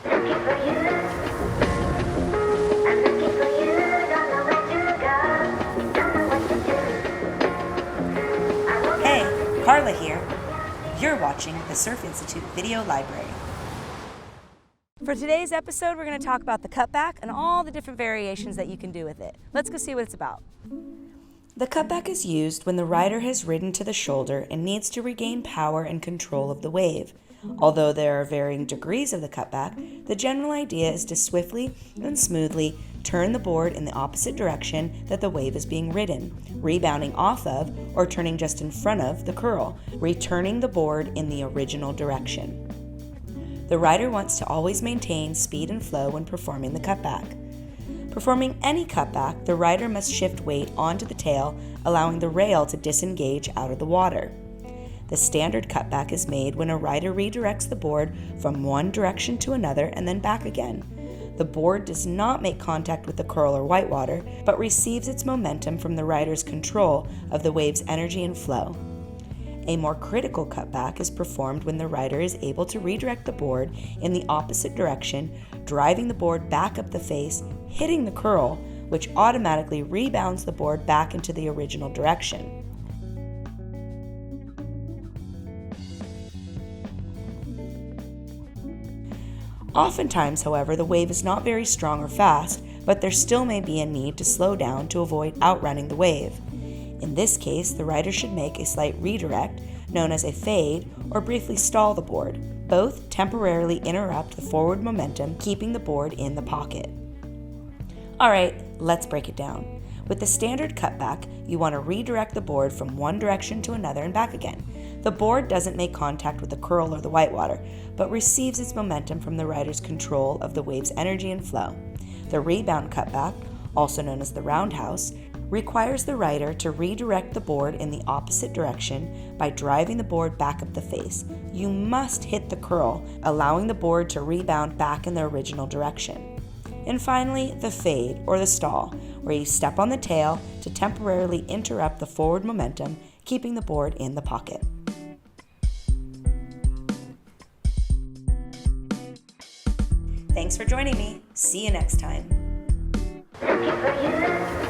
Looking for you. I'm looking for you. Don't know where to go. Don't know what to do. I woke Hey, up. Carla here. You're watching the Surf Institute Video Library. For today's episode, we're going to talk about the cutback and all the different variations that you can do with it. Let's go see what it's about. The cutback is used when the rider has ridden to the shoulder and needs to regain power and control of the wave. Although there are varying degrees of the cutback, the general idea is to swiftly and smoothly turn the board in the opposite direction that the wave is being ridden, rebounding off of or turning just in front of the curl, returning the board in the original direction. The rider wants to always maintain speed and flow when performing the cutback. Performing any cutback, the rider must shift weight onto the tail, allowing the rail to disengage out of the water. The standard cutback is made when a rider redirects the board from one direction to another and then back again. The board does not make contact with the curl or whitewater, but receives its momentum from the rider's control of the wave's energy and flow. A more critical cutback is performed when the rider is able to redirect the board in the opposite direction, driving the board back up the face, hitting the curl, which automatically rebounds the board back into the original direction. Oftentimes, however, the wave is not very strong or fast, but there still may be a need to slow down to avoid outrunning the wave. In this case, the rider should make a slight redirect, known as a fade, or briefly stall the board. Both temporarily interrupt the forward momentum, keeping the board in the pocket. Alright, let's break it down. With the standard cutback, you want to redirect the board from one direction to another and back again. The board doesn't make contact with the curl or the whitewater, but receives its momentum from the rider's control of the wave's energy and flow. The rebound cutback, also known as the roundhouse, requires the rider to redirect the board in the opposite direction by driving the board back up the face. You must hit the curl, allowing the board to rebound back in the original direction. And finally, the fade, or the stall, where you step on the tail to temporarily interrupt the forward momentum, keeping the board in the pocket. Thanks for joining me. See you next time. Looking for you.